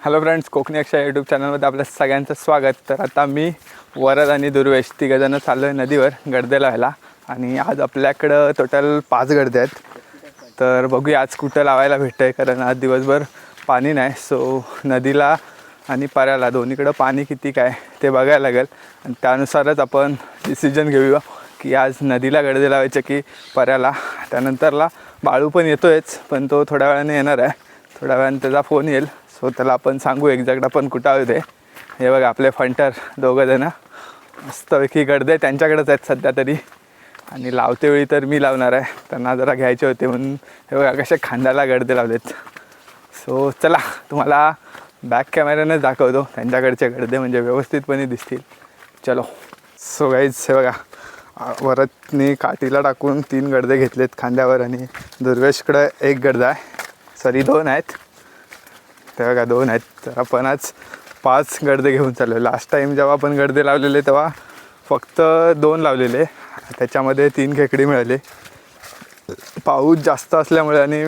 Hello friends, Konkani अक्षय YouTube चॅनलमध्ये आपल्या सगळ्यांचं स्वागत. तर आता मी वरद आणि दुर्वेश तिघंजणं चाललो आहे नदीवर गडदे लावायला. आणि आज आपल्याकडं टोटल 5 गडदे आहेत. तर बघूया आज कुठं लावायला भेटतं आहे, कारण आज दिवसभर पाणी नाही. सो नदीला आणि पाऱ्याला दोन्हीकडं पाणी किती काय ते बघायला लागेल आणि त्यानुसारच आपण डिसिजन घेऊया की आज नदीला गडदे लावायचे की पाऱ्याला. त्यानंतरला बाळू पण येतो आहेच, पण तो थोड्या वेळाने येणार आहे. थोड्या वेळाने त्याचा फोन येईल. सो त्याला आपण सांगू एक्झॅक्ट आपण कुठं आहोत ते. हे बघा आपले फंटर दोघंजणं मस्तपैकी गडदे त्यांच्याकडेच आहेत सध्या तरी. आणि लावते वेळी तर मी लावणार आहे, त्यांना जरा घ्यायचे होते म्हणून. हे बघा कसे खांद्याला गडदे लावलेत. सो चला तुम्हाला बॅक कॅमेऱ्याने दाखवतो त्यांच्याकडचे गडदे, म्हणजे व्यवस्थितपणे दिसतील. चलो. सो गाईज हे बघा वरदनी काठीला टाकून 3 गडदे घेतलेत खांद्यावर आणि दुर्वेशकडं 1 गडदा आहे. सॉरी 2 आहेत. ते बघा 2 आहेत. तर आपण आज 5 गडदे घेऊन चाललो आहे. लास्ट टाईम जेव्हा आपण गडदे लावलेले तेव्हा फक्त 2 लावलेले, त्याच्यामध्ये 3 खेकडी मिळाले. पाऊस जास्त असल्यामुळे आणि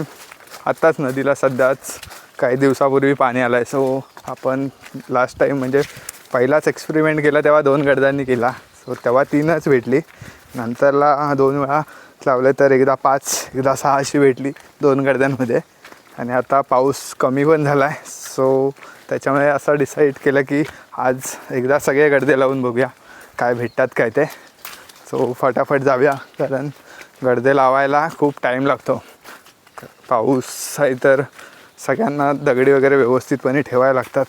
आत्ताच नदीला सध्याच काही दिवसापूर्वी पाणी आलं आहे. सो आपण लास्ट टाईम म्हणजे पहिलाच एक्सपेरिमेंट केला तेव्हा 2 गडदांनी केला. सो तेव्हा 3च भेटली. नंतरला 2 वेळा लावले तर एकदा 5 एकदा 6 अशी भेटली 2 गडद्यांमध्ये. आणि आता पाऊस कमी पण झाला आहे. सो त्याच्यामुळे असं डिसाईड केलं की आज एकदा सगळे गडदे लावून बघूया काय भेटतात काय ते. सो फटाफट जाऊया, कारण गडदे लावायला खूप टाईम लागतो. पाऊस आहे तर सगळ्यांना दगडी वगैरे व्यवस्थितपणे ठेवायला लागतात.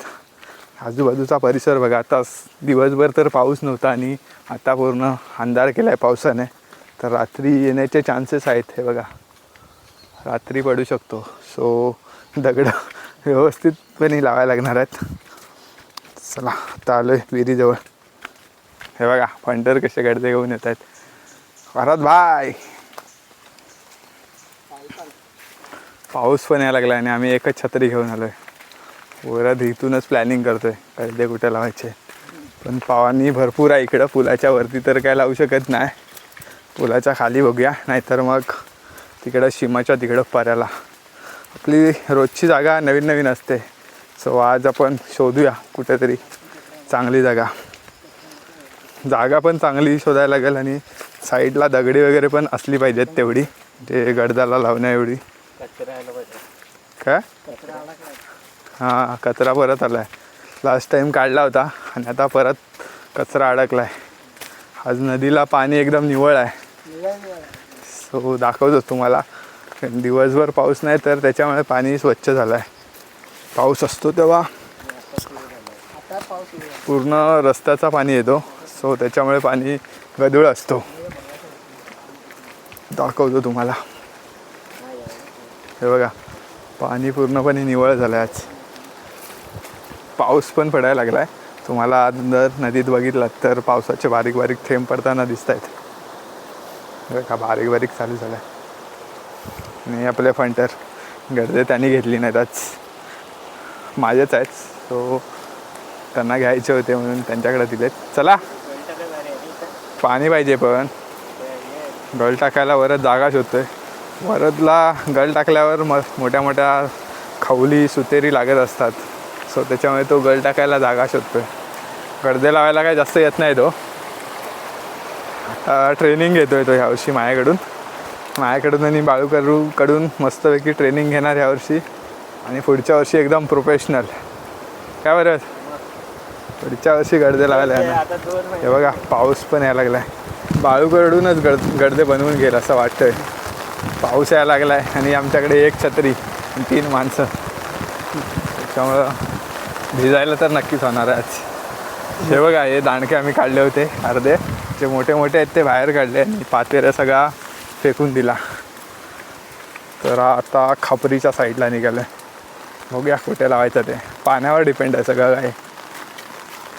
आजूबाजूचा परिसर बघा, आता दिवसभर तर पाऊस नव्हता आणि आता पूर्ण अंधार केला आहे पावसाने. तर रात्री येण्याचे चान्सेस आहेत. हे बघा रात्री पडू शकतो. सो दगडं व्यवस्थितपणे लावायला लागणार आहेत. चला आता आलो आहे विहिरीजवळ. हे बघा फंटर कसे गडदे घेऊन येत आहेत. वरद भाई, पाऊस पण यायला लागला आणि आम्ही एकच छत्री घेऊन आलो आहे. वरद इथूनच प्लॅनिंग करतो आहे गडदे कुठे लावायचे. पण पाणी भरपूर आहे इकडं. पुलाच्या वरती तर काय लावू शकत नाही. पुलाच्या खाली बघूया, नाहीतर मग तिकडं शिमाच्या तिकडं पाऱ्याला. आपली रोजची जागा नवीन नवीन असते. सो आज आपण शोधूया कुठेतरी चांगली जागा. जागा पण चांगली शोधायला लागेल आणि साईडला दगडी वगैरे पण असली पाहिजेत तेवढी, जे गडदाला लावण्या एवढी. काय हां, कचरा परत आला आहे. लास्ट टाईम काढला होता आणि आता परत कचरा अडकला आहे. आज नदीला पाणी एकदम निव्वळ आहे. सो दाखवतो तुम्हाला. दिवसभर पाऊस नाही तर त्याच्यामुळे पाणी स्वच्छ झालं आहे. पाऊस असतो तेव्हा पूर्ण रस्त्याचा पाणी येतो. सो त्याच्यामुळे पाणी गढूळ असतो. दाखवतो तुम्हाला. हे बघा पाणी पूर्णपणे निव्वळ झालं आहे आज. पाऊस पण पडायला लागला आहे. तुम्हाला आज जर नदीत बघितलात तर पावसाचे बारीक बारीक थेंब पडताना दिसत आहेत. बघा बारीक बारीक चालू झालं आहे. आणि आपले फंटर गडदे त्यांनी घेतली नाहीत आज, माझेच आहेत. सो त्यांना घ्यायचे होते म्हणून त्यांच्याकडे दिलेत. चला पाणी पाहिजे, पण गळ टाकायला वरद जागा शोधतोय. वरदला गळ टाकल्यावर मोठ्या मोठ्या खवली सुतेरी लागत असतात. सो त्याच्यामुळे तो गळ टाकायला जागा शोधतोय. गडदे लावायला काय जास्त येत नाही तो. आता ट्रेनिंग घेतो आहे तो ह्यावर्षी माझ्याकडून आणि बाळूकडून मस्तपैकी ट्रेनिंग घेणार ह्यावर्षी. आणि पुढच्या वर्षी एकदम प्रोफेशनल. काय बरं पुढच्या वर्षी गडदे लावायला येणार. हे बघा पाऊस पण यायला लागला आहे. बाळूकडूनच गडदे बनवून घेईल असं वाटतंय. पाऊस यायला लागला आहे आणि आमच्याकडे 1 छत्री आणि 3 माणसं. त्याच्यामुळं भिजायला तर नक्कीच होणार आहे आज. हे बघा हे दांडके आम्ही काढले होते अर्धे, जे मोठे मोठे आहेत ते बाहेर काढले आणि पातेऱ्या सगळा फेकून दिला. तर आता खापरीच्या साईडला निघालं आहे. बघूया कुठे लावायचं ते. पाण्यावर डिपेंड आहे सगळं काय,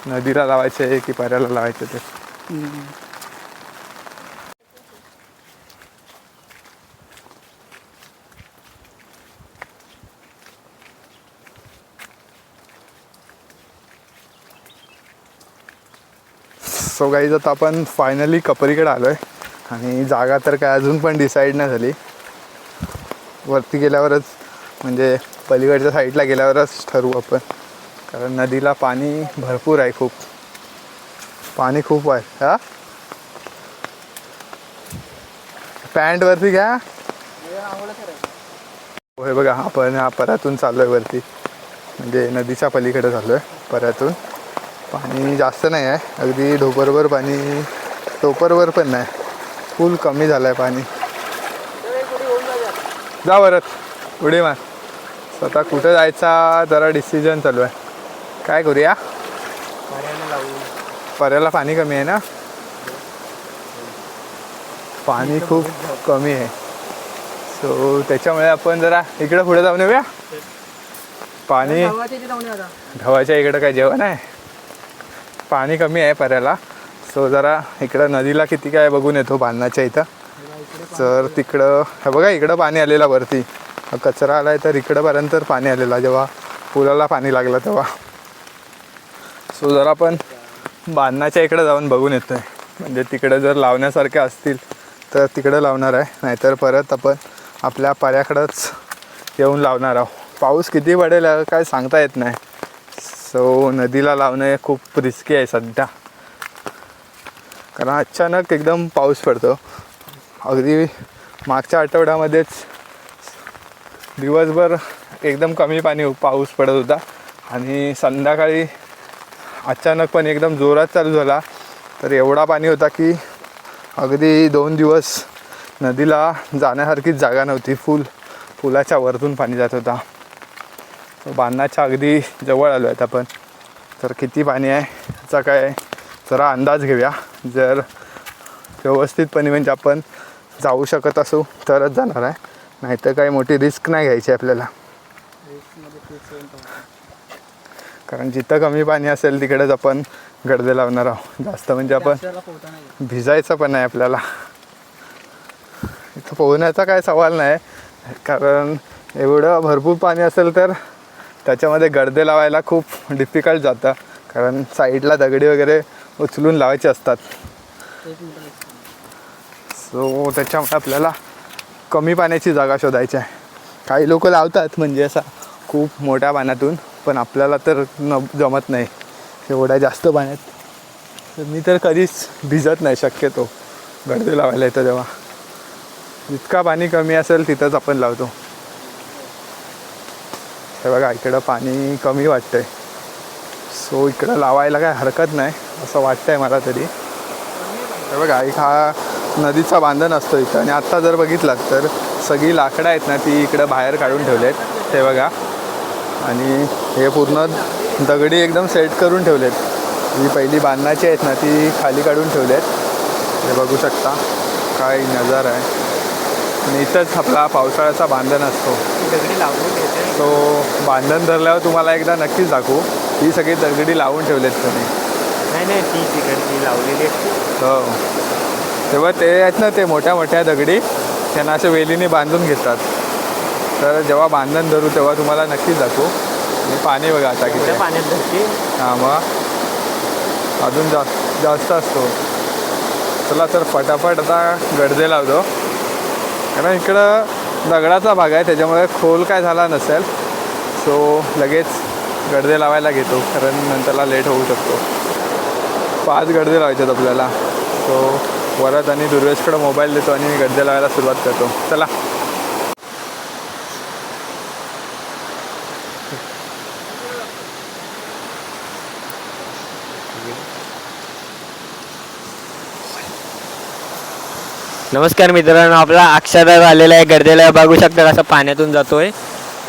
नदीला लावायचं आहे की पाऱ्याला लावायचं ते. सो गाईज आता आपण फायनली कपरीकडे आलो आहे आणि जागा तर काय अजून पण डिसाईड नाही झाली. वरती गेल्यावरच म्हणजे पलीकडच्या साईडला गेल्यावरच ठरवू आपण कारण नदीला पाणी भरपूर आहे, खूप पाणी खूप आहे. हा पॅन्ट वरती घ्या. होय बघा, आपण परातून चाललो आहे वरती, म्हणजे नदीच्या पलीकडे चाललो आहे परातून. पाणी जास्त नाही आहे, अगदी ढोपरभर पाणी, टोपरभर पण नाही, फुल कमी झालं आहे पाणी. जा वरत उडी मार. स्वतः कुठं जायचा जरा डिसिजन चालू आहे. काय करूया? पर्याला पाणी कमी आहे ना, पाणी खूप कमी आहे. सो त्याच्यामुळे आपण जरा इकडं पुढे जाऊन येऊया. पाणी ढवाच्या इकडं काय जेवण आहे, पाणी कमी आहे पर्याला. सो जरा इकडं नदीला किती काय बघून येतो बांधण्याच्या इथं. तर तिकडं हे बघा, इकडं पाणी आलेला वरती, कचरा आलाय तर इकडंपर्यंत पाणी आलेला जेव्हा पुलाला पाणी लागलं तेव्हा. सो जरा आपण बांधण्याच्या इकडं जाऊन बघून येतोय, म्हणजे तिकडं जर लावण्यासारखे असतील तर तिकडं लावणार आहे, नाहीतर परत आपण आपल्या पर्याकडंच येऊन लावणार आहोत. पाऊस किती पडेल काय सांगता येत नाही. सो नदीला लावणे खूप रिस्की आहे सध्या, कारण अचानक एकदम पाऊस पडतो. अगदी मागच्या आठवड्यामध्येच दिवसभर एकदम कमी पाऊस पडत होता आणि संध्याकाळी अचानकपणे एकदम जोरात चालू झाला. तर एवढा पाणी होता की अगदी 2 दिवस नदीला जाण्यासारखीच जागा नव्हती. पुलाच्या वरतून पाणी जात होता. बांधण्याच्या अगदी जवळ आलो आहेत आपण. तर किती पाणी आहे याचा काय जरा अंदाज घेऊया. जर व्यवस्थितपणे म्हणजे आपण जाऊ शकत असू तरच जाणार आहे, नाहीतर काही मोठी रिस्क नाही घ्यायची आपल्याला. कारण जिथं कमी पाणी असेल तिकडेच आपण गडदे लावणार आहोत. जास्त म्हणजे आपण भिजायचं पण नाही आपल्याला. इथं पोहण्याचा काय सवाल नाही, कारण एवढं भरपूर पाणी असेल तर त्याच्यामध्ये गडदे लावायला खूप डिफिकल्ट जातं, कारण साईडला दगडी वगैरे उचलून लावायचे असतात. सो त्याच्यामुळे आपल्याला कमी पाण्याची जागा शोधायची आहे. काही लोक लावतात म्हणजे असा खूप मोठ्या पाण्यातून, पण आपल्याला तर जमत नाही एवढ्या जास्त पाण्यात. तर मी तर कधीच भिजत नाही शक्यतो गडदे लावायला येतं तेव्हा. जितका पाणी कमी असेल तिथंच आपण लावतो. हे बघा, इकडं पाणी कमी वाटतंय, सो इकडं लावायला काय हरकत नाही असं वाटतंय मला तरी. हे बघा, एक हा नदीचा बांधण असतो इथं, आणि आत्ता जर बघितलात तर सगळी लाकडं आहेत ना ती इकडं बाहेर काढून ठेवले आहेत. हे बघा, आणि हे पूर्ण दगडी एकदम सेट करून ठेवलेत. जी पहिली बांधण्याची आहेत ना ती खाली काढून ठेवलेत. हे बघू शकता काय नजारा आहे. आणि इथंच आपला पावसाळ्याचा बांधण असतो. दगडी लावून तो बांधण धरल्यावर तुम्हाला एकदा नक्कीच दाखवू. ही सगळी दगडी लावून ठेवलेत तुम्ही. नाही ती तिकडची लावलेली हो, तेव्हा ते आहेत ना ते मोठ्या मोठ्या दगडी त्यांना असे वेलीने बांधून घेतात. तर जेव्हा बांधण धरू तेव्हा तुम्हाला नक्कीच दाखवू. आणि पाणी बघा आता किती पाण्यात धरते. हां, मग अजून जास्त असतो. चला तर फटाफट आता गडदे लावतो, कारण इकडं दगडाचा भाग आहे त्याच्यामुळे खोल काय झाला नसेल. सो लगेच गडदे लावायला घेतो, कारण नंतरला लेट होऊ शकतो. 5 गडदे लावायचे आहेत आपल्याला. सो वरद आणि दुर्वेशकडं मोबाईल देतो आणि गडदे लावायला सुरुवात करतो. चला. नमस्कार मित्रांनो, आपला अक्षदा आलेला आहे गडदेला. बघू शकता कसं पाण्यातून जातोय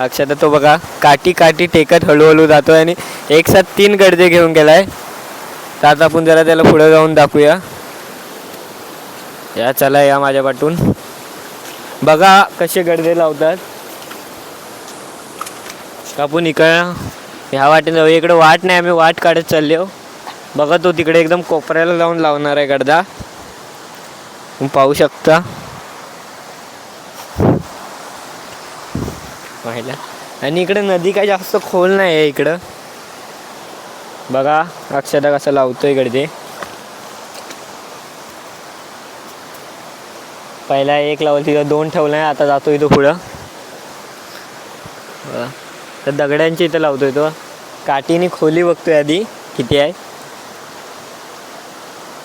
अक्षदा. तो बघा काठी टेकत हळूहळू जातोय आणि एक साथ 3 गडदे घेऊन गेलाय. तर आता आपण जरा त्याला पुढे जाऊन दाखवूया. या चला, या माझ्या पाठून. बघा कसे गडदे लावतात. आपण इकडं ह्या वाटेने जाऊ. इकडे वाट नाही, आम्ही वाट काढत चाललो. बघा तो तिकडे एकदम कोपऱ्याला जाऊन लावणार आहे गडदा, पाहू शकता. पाहिला. आणि इकडे नदी काय जास्त खोल नाही आहे इकडं. बघा अक्षदा कसं लावतोय गडदे. पहिला 1 लावलं, तिथं 2 ठेवलं आहे. आता जातोय तो पुढं. तर दगड्यांची इथं लावतोय तो. काठीने खोली बघतोय आधी किती आहे.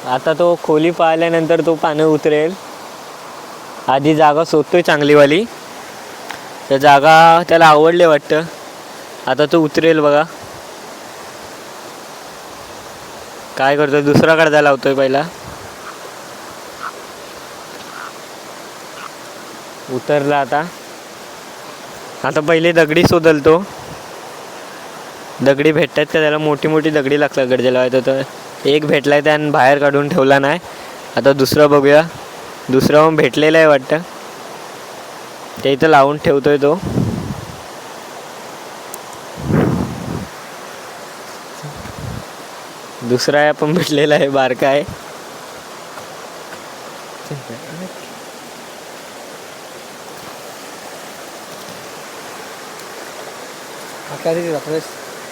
आता तो खोली पाहिल्यानंतर तो पाणी उतरेल. आधी जागा शोधतोय चांगलीवाली. त्या जागा त्याला आवडले वाटतं. आता तो उतरेल बघा. काय करतोय, दुसरा कडदा लावतोय पहिला. उतरला आता. आता पहिले दगडी शोधल तो. दगडी भेटतात का त्याला, मोठी मोठी दगडी लागतात गडजे लावायचं. तर एक भेटलाय त्यानं बाहेर काढून ठेवला नाही. आता दुसरं बघूया. दुसरं पण भेटलेलं आहे वाटतं. ते इथं लावून ठेवतोय तो. दुसरा आहे पण भेटलेला आहे, बारका आहे.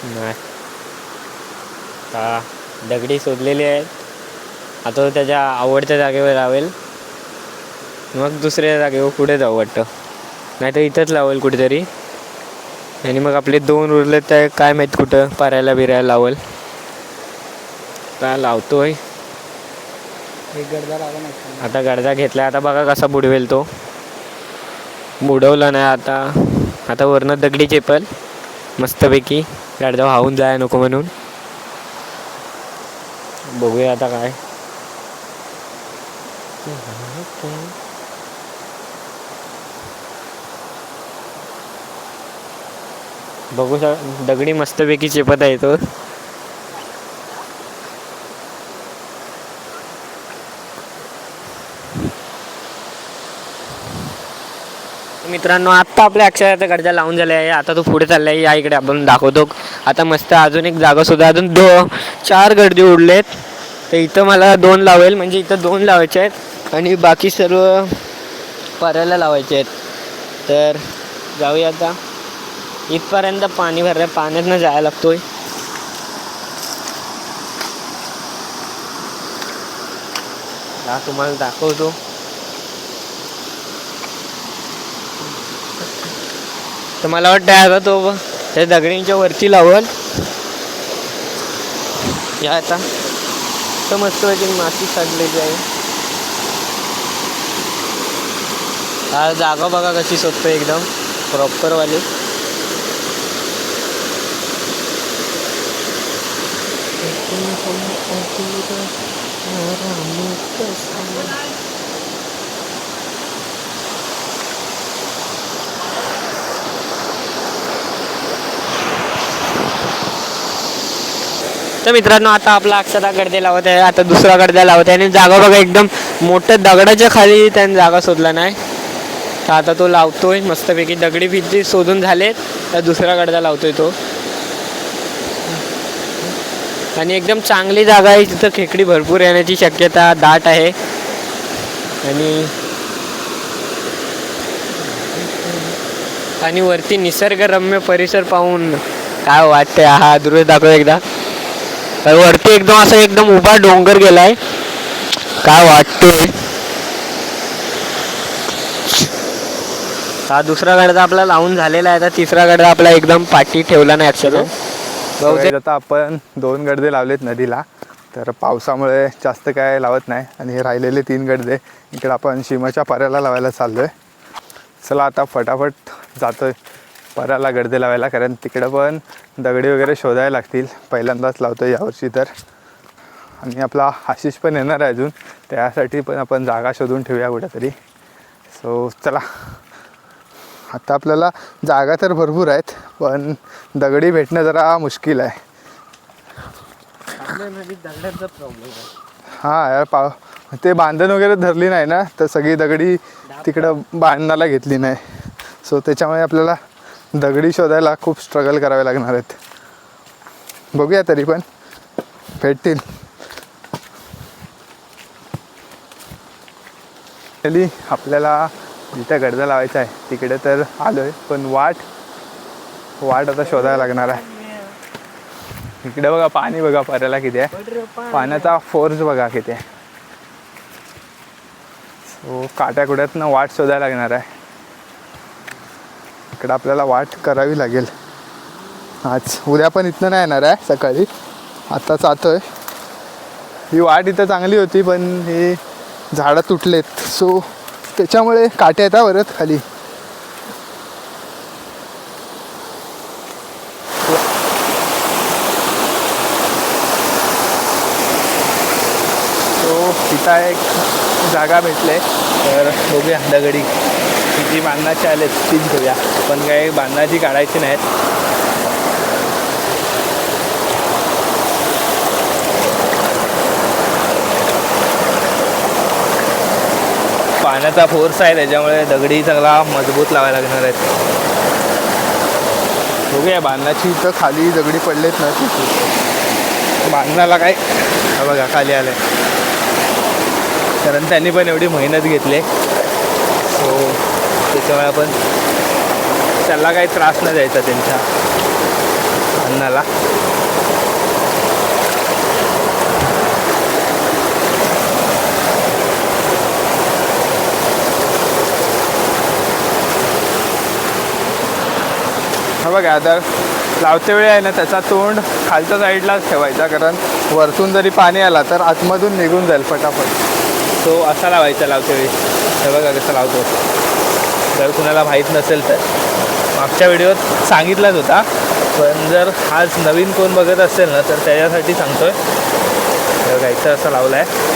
नाही हा दगडी शोधलेली आहेत. आता तो त्याच्या आवडत्या जागेवर लावेल. मग दुसऱ्या जागेवर कुठे जाऊ वाटतं. नाही तर इथंच लावेल कुठेतरी. आणि मग आपले 2 उरले ते काय माहीत कुठं पारायला बिरायला लावेल. काय लावतोय. आता गडदा घेतला. आता बघा कसा बुडवेल तो. बुडवला नाही आता. आता वरनं दगडी चेपल मस्तपैकी. गडदा वाहून जाय नको म्हणून. बघूया आता काय. बघू दगडी मस्तपैकी चेपत आहे तो. मित्रांनो आत्ता आपल्या अक्षराचा गडजा लावून झाला आहे. आता तो पुढे चालला आहे. या इकडे आपण दाखवतो. आता मस्त अजून एक जागा सुद्धा, अजून 4 गडदे उडलेत. तर इथं मला 2 लावेल. म्हणजे इथं 2 लावायचे आहेत आणि बाकी सर्व पारायला लावायचे आहेत. तर जाऊया आता. इथपर्यंत पाणी भरलं. पाण्यातनं जायला लागतोय. हा तुम्हाला दाखवतो. तर मला वाटतं आता तो त्या दगडींच्या वरती लावल. या आता तर मस्त पैकी माती साडलेली आहे. हा जागा बघा कशी शोधतो एकदम प्रॉपरवाली. तर मित्रांनो आता आपला अक्षरा गडदे लावत आहे. आता दुसरा गडदा लावत आहे. आणि जागा बघा एकदम मोठ्या दगडाच्या खाली त्याने जागा शोधला नाही. तर आता तो लावतोय मस्तपैकी. दगडी भिंती शोधून झालेत. तर दुसरा गडदा लावतोय तो. आणि एकदम चांगली जागा आहे. तिथं खेकडी भरपूर येण्याची शक्यता दाट आहे. आणि वरती निसर्गरम्य परिसर पाहून काय वाटतंय. हा दृश्य दाखव एकदा. वरती एकदम असं एकदम उभा डोंगर गेलाय. काय वाटतंय. हा दुसरा गडदा आपला लावून झालेला आहे. आता तिसरा गडदा आपला एकदम पाठी ठेवला नाही अक्षर. आता आपण 2 गडदे लावलेत नदीला. तर पावसामुळे जास्त काय लावत नाही. आणि हे राहिलेले 3 गडदे इकडे आपण शिमाच्या पाऱ्याला लावायला चाललोय. चला आता फटाफट जातोय पाऱ्याला गडदे लावायला. कारण तिकडं पण दगडी वगैरे शोधायला लागतील. पहिल्यांदाच लावतोय यावर्षी तर. आणि आपला आशिष पण येणार आहे अजून. त्यासाठी पण आपण जागा शोधून ठेवूया कुठेतरी. सो चला. आता आपल्याला जागा तर भरपूर आहेत. पण दगडी भेटणं जरा मुश्किल आहे. दगडांचा प्रॉब्लेम आहे. हां यार ते बांधण वगैरे धरली नाही ना. तर सगळी दगडी तिकडं बांधण्याला घेतली नाही. सो त्याच्यामुळे आपल्याला दगडी शोधायला खूप स्ट्रगल करावे लागणार आहेत. बघूया तरी पण भेटतील. आपल्याला जिथे गडदा लावायचा आहे तिकडे तर आलो आहे. पण वाट आता शोधायला लागणार आहे. इकडे बघा पाणी बघा पाऱ्याला किती आहे. पाण्याचा फोर्स बघा किती आहे. सो काट्याकुड्यातनं वाट शोधायला लागणार आहे. इकडं आपल्याला वाट करावी लागेल. आज उद्या पण इथनं नाही येणार आहे सकाळी, आता जातोय. ही वाट इथं चांगली होती पण हे झाडं तुटलेत, सो त्याच्यामुळे काटे येतात परत खाली. सो तिथं एक जागा भेटले तर बघूया दगडी जी बांधण्याची आले तीच घेऊया, पण काही बांधण्याची काढायची नाहीत. पाण्याचा फोर्स आहे त्याच्यामुळे दगडी चांगला मजबूत लावायला लागणार आहेत. बघूया बांधण्याची इथं खाली दगडी पडलेत ना, बांधण्याला काय बघा खाली आलंय, कारण त्यांनी पण एवढी मेहनत घेतली. सो त्याच्यामुळे आपण त्याला काही त्रास नाही द्यायचा त्यांच्या अन्नाला. हा बघा आता लावते वेळी आहे ना त्याचा तोंड खालच्या साईडलाच ठेवायचा, कारण वरतून जरी पाणी आला तर आतमधून निघून जाईल फटाफट. तो असा लावायचा लावते वेळी. हे बघा कसं लावतो, जर कुणाला माहीत नसेल तर मागच्या व्हिडिओत सांगितलाच होता, पण जर आज नवीन कोण बघत असेल ना तर त्याच्यासाठी सांगतोय. हे बघा इथं असं लावलं आहे.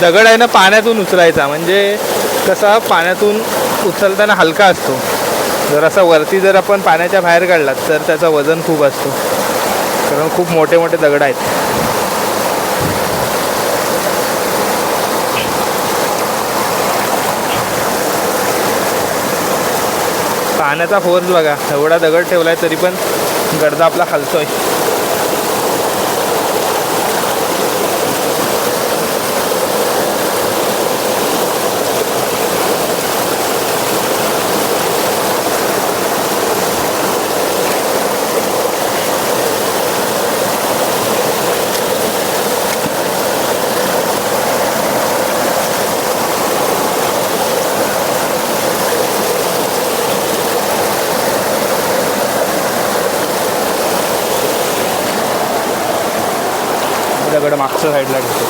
दगड आहे ना पाण्यातून उचलायचा, म्हणजे कसा पाण्यातून उचलताना हलका असतो. जर असा वरती जर आपण पाण्याच्या बाहेर काढला तर त्याचं वजन खूप असतो, कारण खूप मोठे मोठे दगड आहेत. पाण्याचा फोर्स बघा, एवढा दगड ठेवलाय तरी पण गडदा आपला हलतोय. दगड मागच्या साईडला घेतो.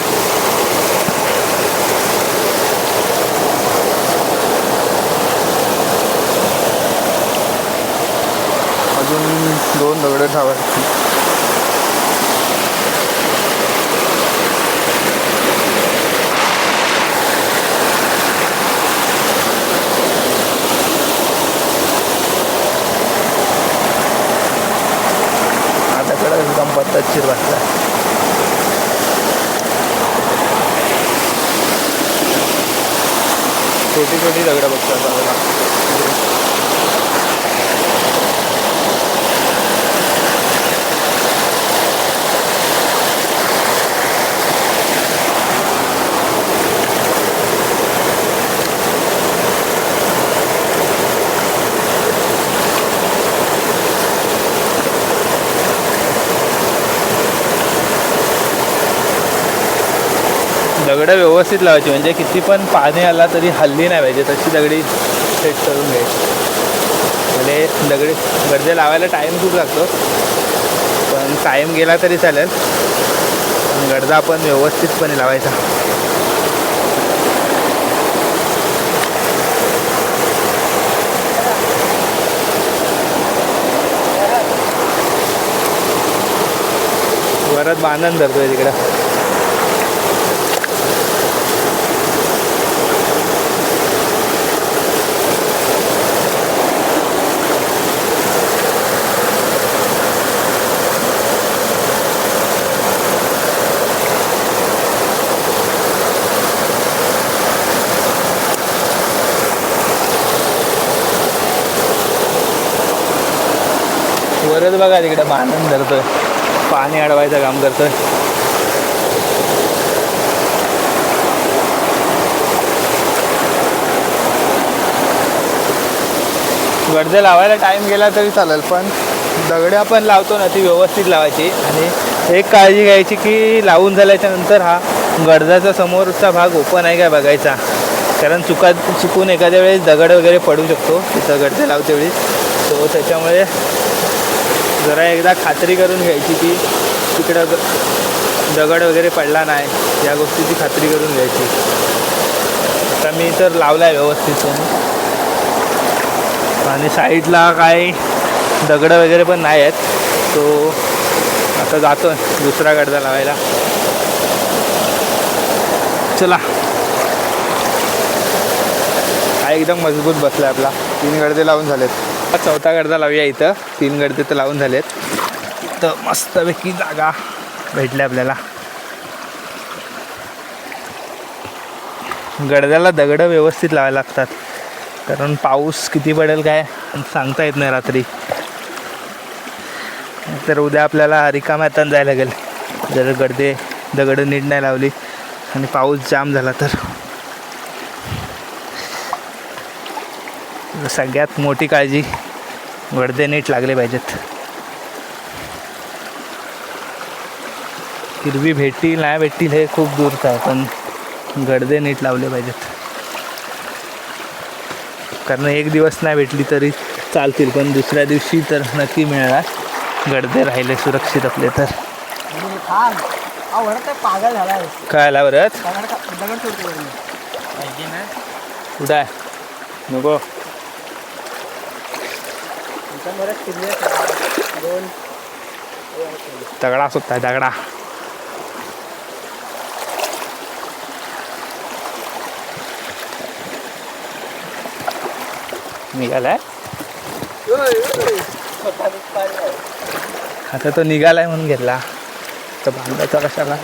अजून 2 दगड ठेवायची. आता एकदम पद्धतशीर बसला. छोटी छोटी दगडं बघतात बघा. दगडं व्यवस्थित लावायची, म्हणजे किती पण पाणी आला तरी हल्ली नाही पाहिजे, तशी दगडी सेट करून घ्यायची. म्हणजे दगडी गडदे लावायला टाईम खूप लागतो, पण टाईम गेला तरी चालेल, पण गडदा आपण व्यवस्थितपणे लावायचा. वरात बांधण धरतोय तिकडं. वरच बघा तिकडे बांधून धरतोय, पाणी अडवायचं काम करतोय. गडदे लावायला टाईम गेला तरी चालेल, पण दगडे आपण लावतो ना ती व्यवस्थित लावायची. आणि एक काळजी घ्यायची की लावून झाल्याच्या नंतर हा गडदाचा समोरचा भाग ओपन आहे काय बघायचा, कारण चुकून एखाद्या वेळेस दगड वगैरे पडू शकतो तिथं गडदे लावते वेळी. सो त्याच्यामुळे जरा एकदा खात्री करून घ्यायची की तिकडं दगड वगैरे पडला नाही, या गोष्टीची खात्री करून घ्यायची. आता मी तर लावला आहे व्यवस्थित आणि साईडला काही दगड वगैरे पण नाही आहेत. तो आता जातो दुसरा गडदा लावायला. चला, हा एकदम मजबूत बसला आहे आपला. 3 गडदे लावून झालेत. चौथा गडदा लावूया इथं. 3 गडदे तर लावून झालेत. तर मस्तपैकी जागा भेटली आपल्याला. गडद्याला दगडं व्यवस्थित लावायला लागतात, कारण पाऊस किती पडेल काय सांगता येत नाही रात्री. तर उद्या आपल्याला रिकाम्या हातानं जायला लागेल जर दगडं नीट नाही लावली आणि पाऊस जाम झाला तर. सगळ्यात मोठी काळजी, गडदे नीट लागले पाहिजेत. हिरवी भेटतील नाही भेटतील हे खूप दूरचं आहे, पण गडदे नीट लावले पाहिजेत. कारण एक दिवस नाही भेटली तरी चालतील, पण दुसऱ्या दिवशी तर नक्की मिळणार. गडदे राहिले सुरक्षित आपले तर. पागल झाला काय आला बरं? कुठं आहे? नको. दगडा सुद्धा आहे, दगडा. निघालाय आता तो, निघालाय म्हणून घेतला. तर बांधायचा कशाला?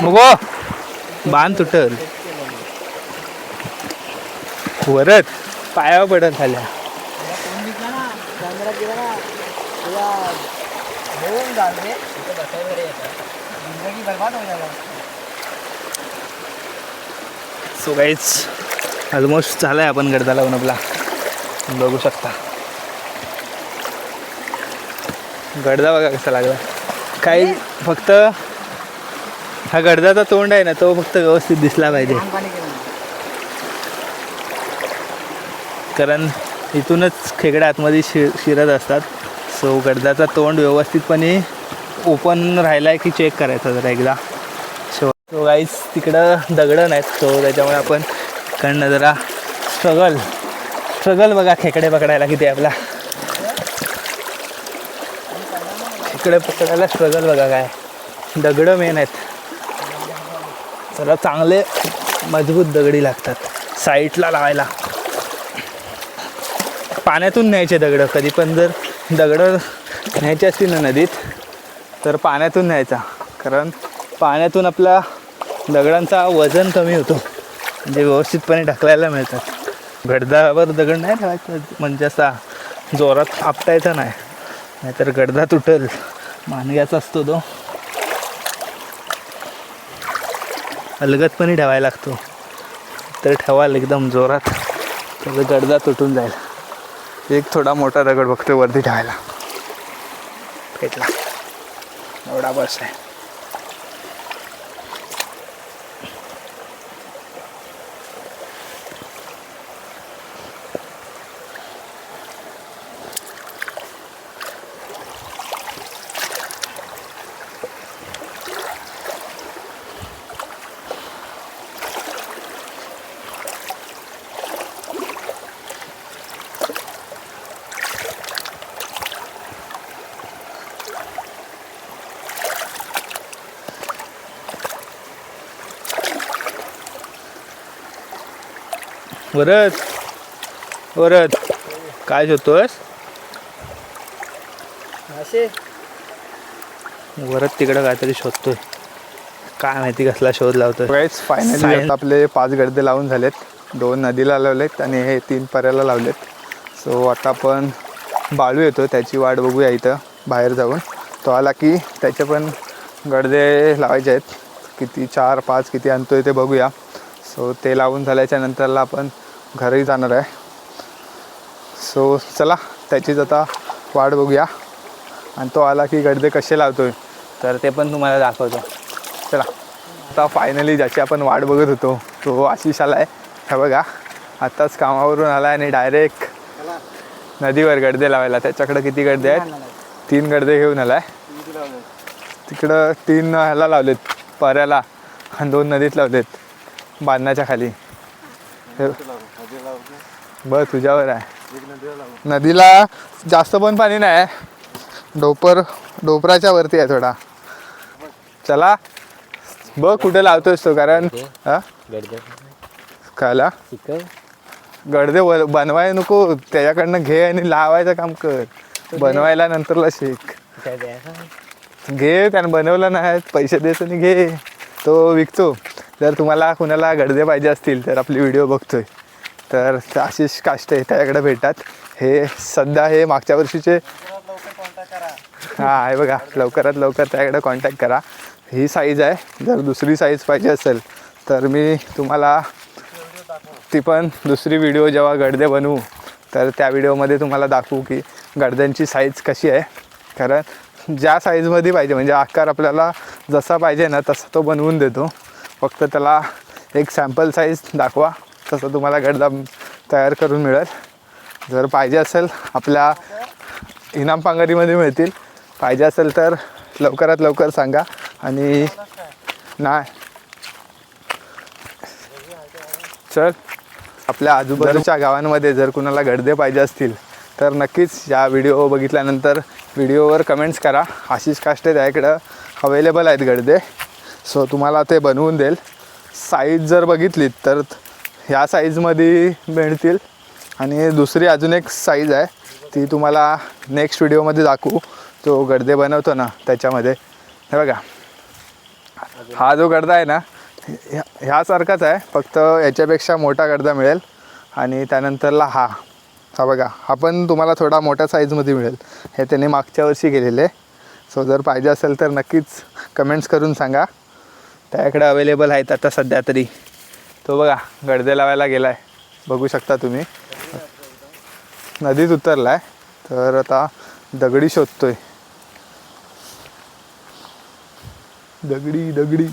नको, बांध तुटल वरच, पायावर पडल झाल्या. सो गाईज ऑलमोस्ट झालाय आपण गडदा लावून आपला. बघू शकता गडदा बघा कसा लागला. काही फक्त हा गडदाचा तोंड आहे ना, तो फक्त व्यवस्थित दिसला पाहिजे, कारण इथूनच खेकडे आतमध्ये शिरत असतात. सो गडदाचा तोंड व्यवस्थितपणे ओपन राहिला आहे की चेक करायचा जरा एकदा. सो गाईज तिकडं दगडं नाहीत, सो त्याच्यामुळे आपण इकडनं जरा स्ट्रगल बघा खेकडे पकडायला किती आपला. खेकडे पकडायला स्ट्रगल बघा काय. दगडं मेन आहेत, जरा चांगले मजबूत दगडी लागतात साईडला लावायला. पाण्यातून न्यायचे दगडं. कधी पण जर दगडं न्यायची असतील ना नदीत, तर पाण्यातून न्यायचा, कारण पाण्यातून आपला दगडांचा वजन कमी होतो, म्हणजे व्यवस्थितपणे ढकलायला मिळतात. गडदावर दगड नाही ठेवायचं, म्हणजे असा जोरात आपटायचा नाही, नाहीतर गडदा तुटल. मानग्याचा असतो तो, अलगदपणे ठेवायला लागतो. तर ठेवाल एकदम जोरात, तर गडदा तुटून जाईल. एक थोडा मोठा दगड बघतो वरती ठेवायला, भेटला एवढा बस आहे. वरद काय शोधतोस? वरद तिकडं काहीतरी शोधतोय, काय माहिती कसला शोध लावतोय. गाईस फायनली आपले 5 गडदे लावून झालेत. 2 नदीला लावलेत आणि हे 3 पर्याला लावलेत. सो आता आपण बाळू येतो, त्याची वाट बघूया इथं बाहेर जाऊन. तो आला की त्याचे पण गडदे लावायचे आहेत. किती 4-5 किती आणतोय ते बघूया. सो ते लावून झाल्याच्या नंतरला आपण घरी जाणार आहे. सो चला त्याचीच आता वाट बघूया, आणि तो आला की गडदे कसे लावतोय तर ते पण तुम्हाला दाखवतो. चला. आता फायनली ज्याची आपण वाट बघत होतो तो आशिष आला आहे. हे बघा आत्ताच कामावरून आला आणि डायरेक्ट नदीवर गडदे लावायला. त्याच्याकडे किती गडदे आहेत? 3 गडदे घेऊन आलाय. तिकडं 3 ह्याला लावलेत पर्याला आणि 2 नदीत लावलेत बांधण्याच्या खाली. बघ तुझ्यावर आहे. नदीला जास्त पण पाणी नाही, डोपराच्या वरती आहे थोडा. चला बघ कुठे लावतोस तो, कारण हा खायला गडदे बनवाय नको, त्याच्याकडनं घे आणि लावायचं काम कर. बनवायला नंतरला शिक. घे, कारण बनवलं नाही पैसे देत आणि घे. तो विकतो. जर तुम्हाला कुणाला गडदे पाहिजे असतील तर आपली व्हिडिओ बघतोय तर आशिष काष्टे त्याच्याकडे भेटतात. हे सध्या हे मागच्या वर्षीचे हां आहे बघा. लवकरात लवकर त्याकडे कॉन्टॅक्ट करा. ही साईज आहे. जर दुसरी साईज पाहिजे असेल तर मी तुम्हाला ती पण दुसरी व्हिडिओ जेव्हा गडदे बनवू तर त्या व्हिडिओमध्ये तुम्हाला दाखवू की गडद्यांची साईज कशी आहे. कारण ज्या साईजमध्ये पाहिजे म्हणजे आकार आपल्याला जसा पाहिजे ना तसा तो बनवून देतो. फक्त त्याला एक सॅम्पल साईज दाखवा, तसं तुम्हाला गडदा तयार करून मिळेल. जर पाहिजे असेल आपल्या इनाम पांगरीमध्ये मिळतील. पाहिजे असेल तर लवकरात लवकर सांगा. आणि नाही चल आपल्या आजूबाजूच्या गावांमध्ये जर कुणाला गडदे पाहिजे असतील तर नक्कीच या व्हिडिओ बघितल्यानंतर व्हिडिओवर कमेंट्स करा. आशिष काष्टे त्याकडं अवेलेबल आहेत गडदे. सो तुम्हाला ते बनवून देईल. साईज जर बघितलीत तर ह्या साईजमध्ये मिळतील. आणि दुसरी अजून एक साईज आहे ती तुम्हाला नेक्स्ट व्हिडिओमध्ये दाखवू. तो गडदे बनवतो ना त्याच्यामध्ये. हे बघा हा जो गडदा आहे ना ह्यासारखाच आहे, फक्त याच्यापेक्षा मोठा गडदा मिळेल. आणि त्यानंतरला हा बघा हा पण तुम्हाला थोडा मोठ्या साईजमध्ये मिळेल. हे त्यांनी मागच्या वर्षी केलेले. सो जर पाहिजे असेल तर नक्कीच कमेंट्स करून सांगा. त्याकडे अवेलेबल आहेत आता सध्या तरी. तो बघा गडदे लावायला गेला आहे, बघू शकता तुम्ही. नदीत उतरला आहे तर आता दगडी शोधतोय. दगडी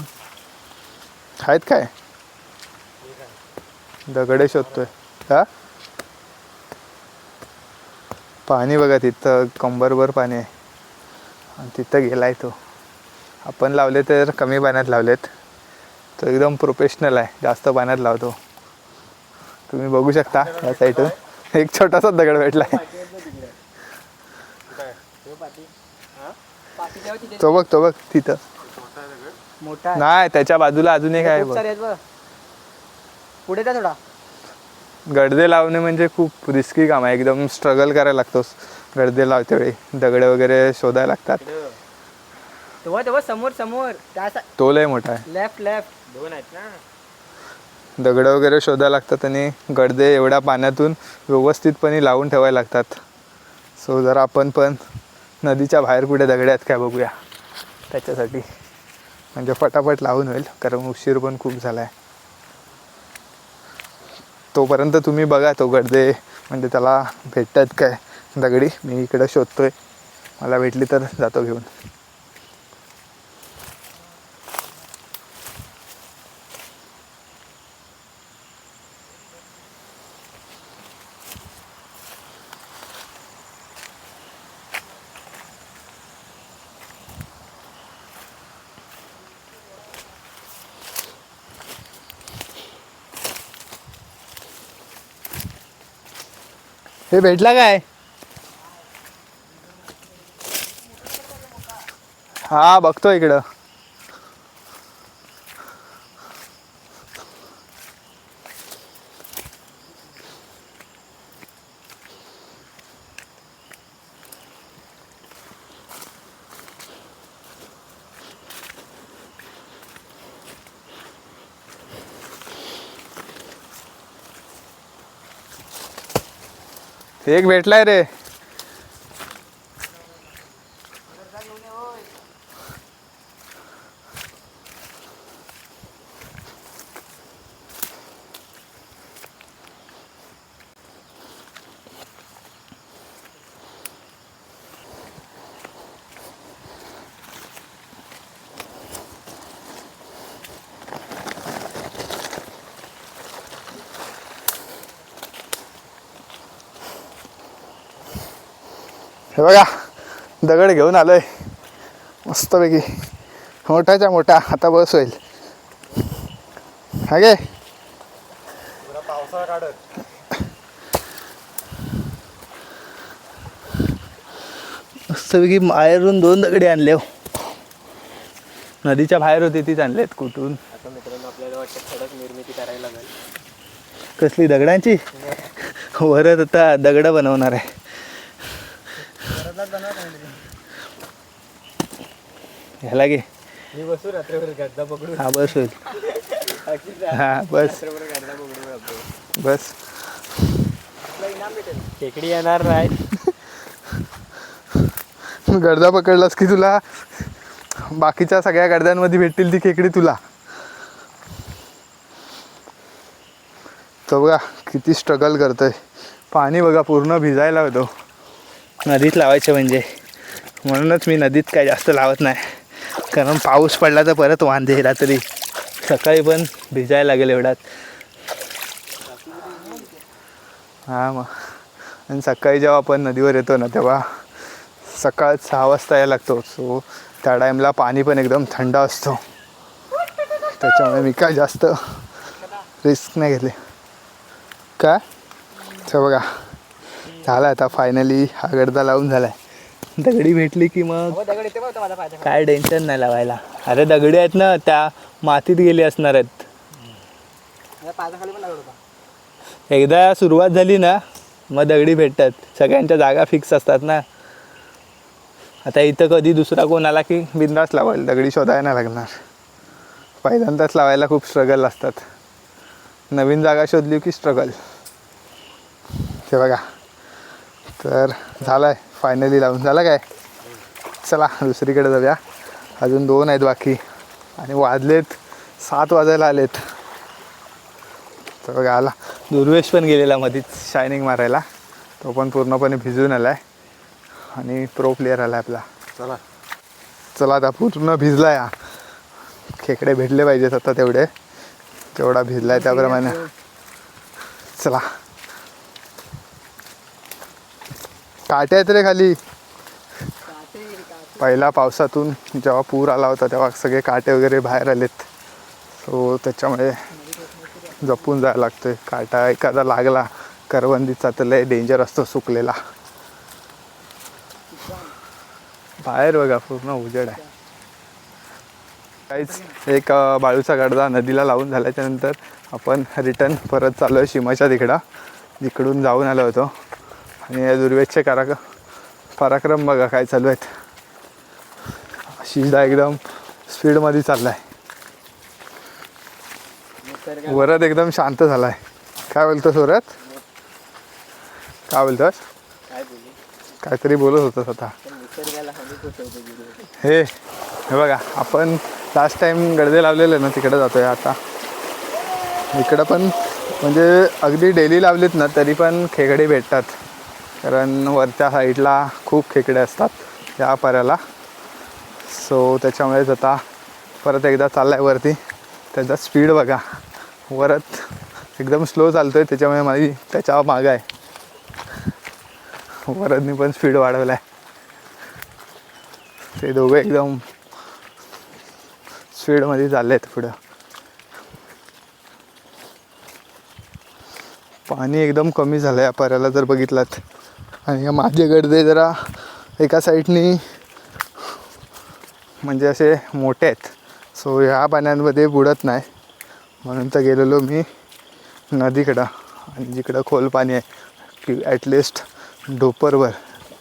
आहेत काय? दगडे शोधतोय. हा पाणी बघा तिथं कंबरभर पाणी आहे आणि तिथं गेलाय तो. आपण लावले तर कमी पाण्यात लावलेत. तो एकदम प्रोफेशनल आहे, जास्त पाण्यात लावतो. तुम्ही बघू शकता या साईडून एक छोटासा दगड भेटला आहे. तो बघ तिथं नाही, त्याच्या बाजूला अजून एक आहे बघ. पुढे जा थोडा. गडदे लावणे म्हणजे खूप रिस्की काम आहे. एकदम स्ट्रगल करायला लागतोस गडदे लावते वेळी. दगड वगैरे शोधायला लागतात. तेव्हा समोर तो लय मोठा आहे. लेफ्ट 2 आहेत ना. दगड वगैरे शोधायला लागतात आणि गडदे एवढ्या पाण्यातून व्यवस्थितपणे लावून ठेवायला लागतात. सो जर आपण पण नदीच्या बाहेर कुठे दगड आहेत काय बघूया त्याच्यासाठी, म्हणजे फटाफट लावून होईल. कारण उशीर पण खूप झाला आहे. तोपर्यंत तुम्ही बघा तो गडदे म्हणजे त्याला भेटतात काय दगडी. मी इकडं शोधतोय, मला भेटली तर जातो घेऊन. हे भेटला काय? हा बघतो इकडं. एक भेटलाय रे. हे बघा दगड घेऊन आलोय मस्तपैकी, मोठाच्या मोठा. आता बस होईल हा गे. पावसाळा काढत मस्तपैकी बाहेरून 2 दगडी आणले हो. नदीच्या बाहेर होती तीच आणलेत कुठून. आता मित्रांनो आपल्याला वाटतं खडक निर्मिती करायला लागेल. कसली दगडांची? वरच आता दगड बनवणार आहे. ह्याला घे. मी बसू रात्रभर गड्डा पकडून. हा बस होईल. हा बस रात्रभर गड्डा पकडून राहतो. बस. खेकडी येणार नाही. गडदा पकडलास की तुला बाकीच्या सगळ्या गडद्यांमध्ये भेटतील ती खेकडी तुला. तो बघा किती स्ट्रगल करतोय. पाणी बघा पूर्ण भिजायला होतो नदीत लावायचे म्हणजे. म्हणूनच मी नदीत काय जास्त लावत नाही, कारण पाऊस पडला तर परत वांदे. रात्री सकाळी पण भिजायला लागेल एवढ्यात. हां मग. आणि सकाळी जेव्हा आपण नदीवर येतो ना तेव्हा सकाळ 6 वाजता यायला लागतो. सो त्या टाईमला पाणी पण एकदम थंड असतो. त्याच्यामुळे मी काय जास्त रिस्क नाही घेतले. काय तर बघा झालं आता फायनली. हा गडदा लावून झाला आहे. दगडी भेटली की मग काय टेन्शन नाही लावायला. अरे दगडी आहेत ना, त्या मातीत गेली असणार आहेत. एकदा सुरुवात झाली ना मग दगडी भेटतात. सगळ्यांच्या जागा फिक्स असतात ना. आता इथं कधी दुसरा कोण आला की बिंदास लावायला दगडी शोधायला नाही लागणार. पहिल्यांदाच लावायला खूप स्ट्रगल असतात. नवीन जागा शोधली की स्ट्रगल. ते बघा तर झालं आहे फायनली लावून. झालं काय? चला दुसरीकडे जाऊया. अजून 2 आहेत बाकी आणि वाजलेत 7 वाजायला आलेत. तर बघा आला दुर्वेश पण गेलेला मध्येच शायनिंग मारायला. तो पण पूर्णपणे भिजून आला आहे आणि प्रो प्लेयर आला आपला. चला चला आता पूर्ण भिजला आहे. खेकडे भेटले पाहिजेत आता तेवढे. तेवढा भिजला आहे त्याप्रमाणे. चला काटे आहेत रे खाली. पहिला पावसातून जेव्हा पूर आला होता तेव्हा सगळे काटे वगैरे बाहेर आलेत. सो त्याच्यामुळे जपून जायला लागतोय. काटा एखादा लागला करवंदीचा तर लय डेंजर असतो सुकलेला. बाहेर बघा पूर्ण उजेड आहे. काहीच एक बाळूचा गडदा नदीला लावून झाल्याच्यानंतर आपण रिटर्न परत चाललो आहे सीमाच्या तिकडं, जिकडून जाऊन आलो होतो. आणि दुर्वेशचे पराक्रम बघा काय चालू आहेत. शिदा एकदम स्पीडमध्ये चालला आहे. वरद एकदम शांत झाला आहे. काय बोलतोस वरद? काय बोलतोस? काहीतरी बोलत होतंस आता. हे बघा आपण लास्ट टाइम गडदे लावलेले ना तिकडे जातोय आता. इकडं पण म्हणजे अगदी डेली लावलीत ना तरी पण खेकडे भेटतात, कारण वरच्या साईडला खूप खेकडे असतात या पर्याला. सो त्याच्यामुळेच आता परत एकदा चालला आहे वरती. त्याचा स्पीड बघा वरत एकदम स्लो चालतो आहे, त्याच्यामुळे माझी त्याच्या मागं आहे. वरदनी पण स्पीड वाढवला आहे. ते दोघं एकदम स्पीडमध्ये चालले आहेत पुढं. पाणी एकदम कमी झालं आहे या पर्याला जर बघितलात. आणि माझे गडदे जरा एका साईडनी म्हणजे असे मोठे आहेत. सो ह्या पाण्यांमध्ये बुडत नाही, म्हणून तर गेलेलो मी नदीकडं. आणि जिकडं खोल पाणी आहे की ॲटलिस्ट ढोपरवर,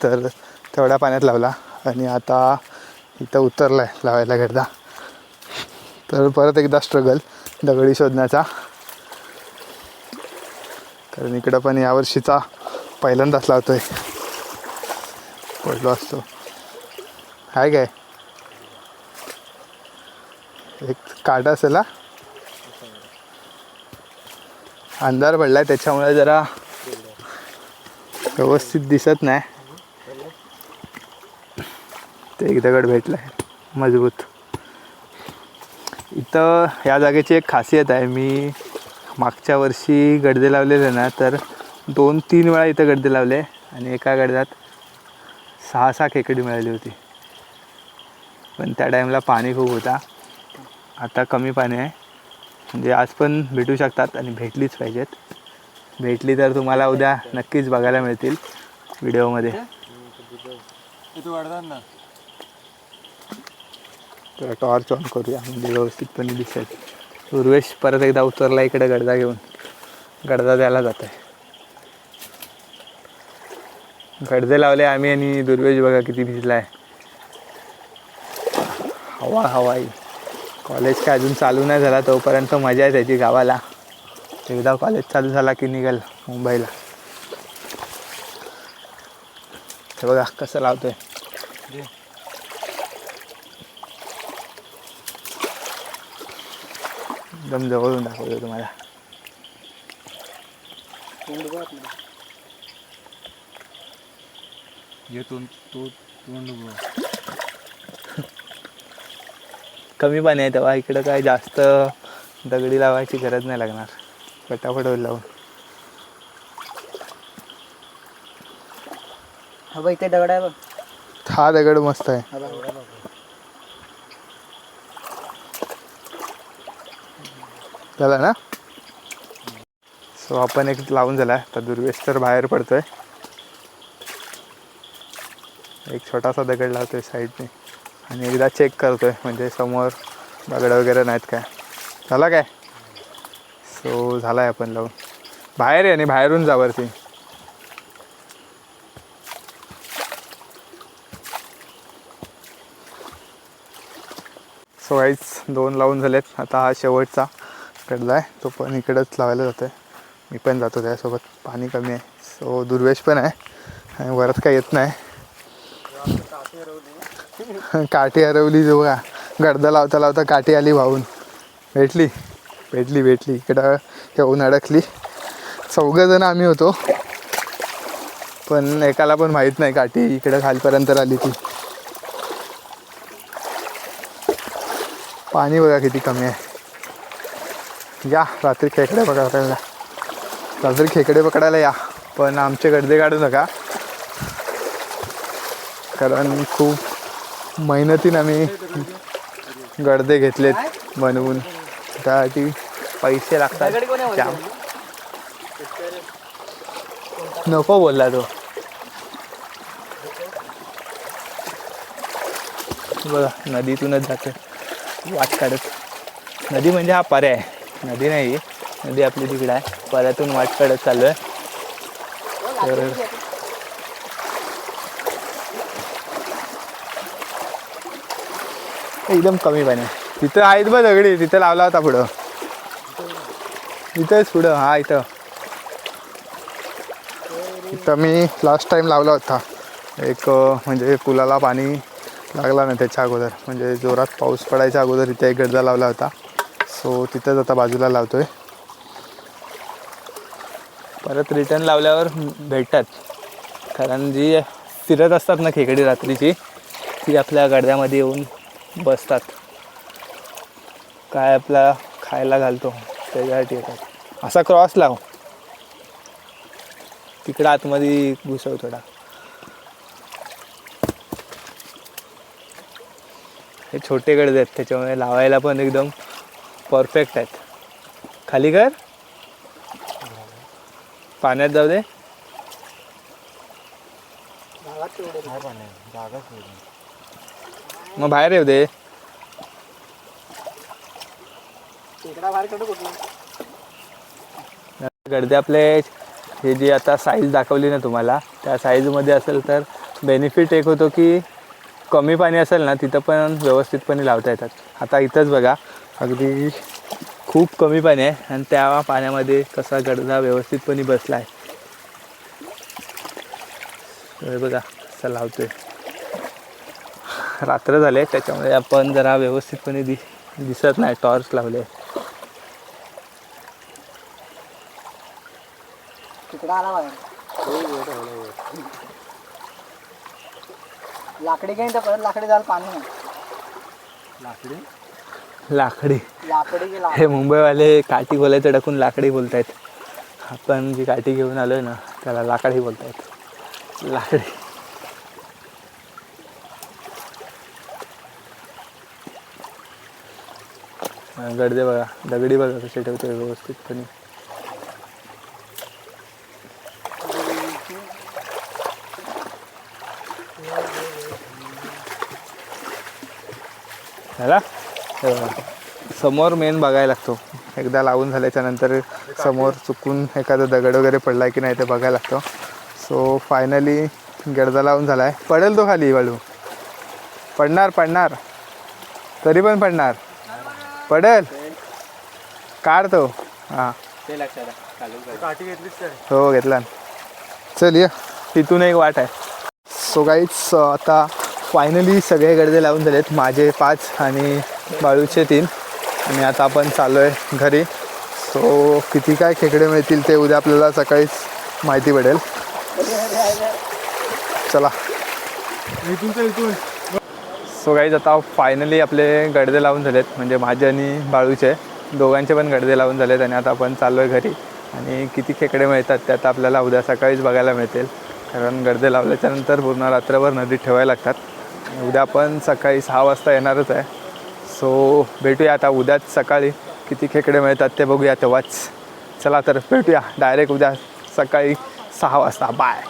तर तेवढ्या पाण्यात लावला. आणि आता इथं उतरला आहे लावायला गडदा. तर परत एकदा स्ट्रगल दगडी शोधण्याचा, कारण इकडं पण यावर्षीचा पहिल्यांदाच लावतोय. पडलो असतो आहे काय एक काटा असेल हा. अंधार पडलाय त्याच्यामुळे जरा व्यवस्थित दिसत नाही. ते एक दगड भेटलाय मजबूत. इथं या जागेची एक खासियत आहे. मी मागच्या वर्षी गडदे लावलेले ना, तर 2-3 वेळा इथं गडदे लावले आणि एका गडद्यात 6 खेकडी मिळाली होती. पण त्या टाईमला पाणी खूप होता. आता कमी पाणी आहे, म्हणजे आज पण भेटू शकतात आणि भेटलीच पाहिजेत. भेटली तर तुम्हाला उद्या नक्कीच बघायला मिळतील व्हिडिओमध्ये. तर टॉर्च ऑन करूया म्हणजे व्यवस्थितपणे दिसेल. उर्वेश परत एकदा उतरला इकडे गडदा घेऊन. गडदा द्यायला जात आहे. गडदे लावले आम्ही आणि दुर्वेश बघा किती भिजला आहे. हवाई. कॉलेज काय अजून चालू नाही झाला, तोपर्यंत मजा आहे त्याची गावाला. एकदा कॉलेज चालू झाला की निघाल मुंबईला. हे बघा कसं लावतोय. एकदम जवळून दाखवतो तुम्हाला. कमी पाणी आहे तेव्हा इकडं काय जास्त दगडी लावायची गरज नाही लागणार. पटापट होईल लावून. हा इथे दगड आहे बघ. हा दगड मस्त आहे. झाला ना. सो आपण एक लावून झाला. तर दुर्वेश तर बाहेर पडतोय. एक छोटासा दगड लावतोय साईडने आणि एकदा चेक करतोय म्हणजे समोर दगड वगैरे नाहीत काय. झाला काय. सो झाला आहे आपण लावून. बाहेर आहे आणि बाहेरून जा वरती. सो गाईज 2 लावून झालेत. आता हा शेवटचा गडदा आहे, तो पण इकडंच लावायला जातो आहे. मी पण जातो त्यासोबत. पाणी कमी आहे. सो दुर्वेश पण आहे आणि वरत काय येत नाही. काठी हरवली. जो बघा गडदा लावता लावता काठी आली वाहून. भेटली. इकडं येऊन अडकली. 4 जण आम्ही होतो, पण एकाला पण माहीत नाही काठी इकडं खालपर्यंत आली ती. पाणी बघा किती कमी आहे. या रात्री खेकडे पकडायला. रात्री खेकडे पकडायला या, पण आमचे गडदे काढू नका, कारण खूप मेहनतीने आम्ही गडदे घेतलेत बनवून. त्यासाठी पैसे लागतात जाम. नको बोलला तो. बघा नदीतूनच जाते वाट काढत. नदी म्हणजे हा पर्याय आहे, नदी नाही. नदी आपली तिकडे आहे. पर्यातून वाट काढत चालू आहे. तर एकदम कमी पाणी आहे. तिथं आहेत बघ दगडी. तिथं लावला होता पुढं. इथंच पुढं. हा इथं मी लास्ट टाइम लावला होता. एक म्हणजे पुलाला पाणी लागला नाही त्याच्या अगोदर, म्हणजे जोरात पाऊस पडायच्या अगोदर इथे एक गडदा लावला होता. सो तिथंच आता बाजूला लावतोय. परत रिटर्न लावल्यावर भेटतात, कारण जी फिरत असतात ना खेकडी रात्रीची, ती आपल्या गडद्यामध्ये येऊन बसतात. काय आपला खायला घालतो त्याच्यासाठी येतात. असा क्रॉस लाव. तिकडं आतमध्ये घुसव थोडा. हे छोटे गडदे आहेत, त्याच्यामुळे लावायला पण एकदम परफेक्ट आहेत. खाली कर. पाण्यात जाऊ दे. मग बाहेर येऊ दे. गडदे आपले हे जे आता साईज दाखवली ना तुम्हाला, त्या साईजमध्ये असेल तर बेनिफिट एक होतो की कमी पाणी असेल ना तिथं पण व्यवस्थितपणे लावता येतात. आता इथंच बघा अगदी खूप कमी पाणी आहे आणि त्या पाण्यामध्ये कसा गडदा व्यवस्थितपणे बसला आहे. बघा कसं लावतोय. रात्र झाले त्याच्यामुळे आपण जरा व्यवस्थितपणे दिसत नाही. टॉर्च लावले. लाकडी काही परत लाकडी जायला पाणी नाही. लाकडी लाकडी हे मुंबईवाले काठी बोलायचं टाकून लाकडी बोलतायत. आपण जी काठी घेऊन आलोय ना त्याला लाकडी बोलतायत. लाकडी गडदे बघा, दगडी बघा कसे ठेवतो व्यवस्थितपणे. ह्याला हे बघा, समोर मेन बघायला लागतो. एकदा लावून झाल्याच्या नंतर समोर चुकून एखादा दगड वगैरे पडला की नाही ते बघायला लागतो. सो फायनली गडदा लावून झाला आहे. पडेल तो खाली वाळू, पडणार तरी पण पडेल. काढतो. हां ते लक्षात काठी घेतलीच हो घेतला. चल ये, तिथून एक वाट आहे. सो गाईज आता फायनली सगळे गडदे लावून झालेत, माझे 5 आणि बाळूचे 3. आणि आता आपण चाललो आहे घरी. सो किती काय खेकडे मिळतील ते उद्या आपल्याला सकाळीच माहिती पडेल. चला इथून. सो गाईज आता फायनली आपले गडदे लावून झालेत, म्हणजे माझे आणि बाळूचे दोघांचे पण गडदे लावून झालेत. आणि आता आपण चाललो आहे घरी. आणि किती खेकडे मिळतात ते आता आपल्याला उद्या सकाळीच बघायला मिळतील, कारण गडदे लावल्याच्यानंतर पूर्ण रात्रभर नदीत ठेवायला लागतात. उद्या आपण सकाळी 6 वाजता येणारच आहे. सो भेटूया आता उद्याच सकाळी. किती खेकडे मिळतात ते बघूया तेव्हाच. चला तर भेटूया डायरेक्ट उद्या सकाळी 6 वाजता. बाय.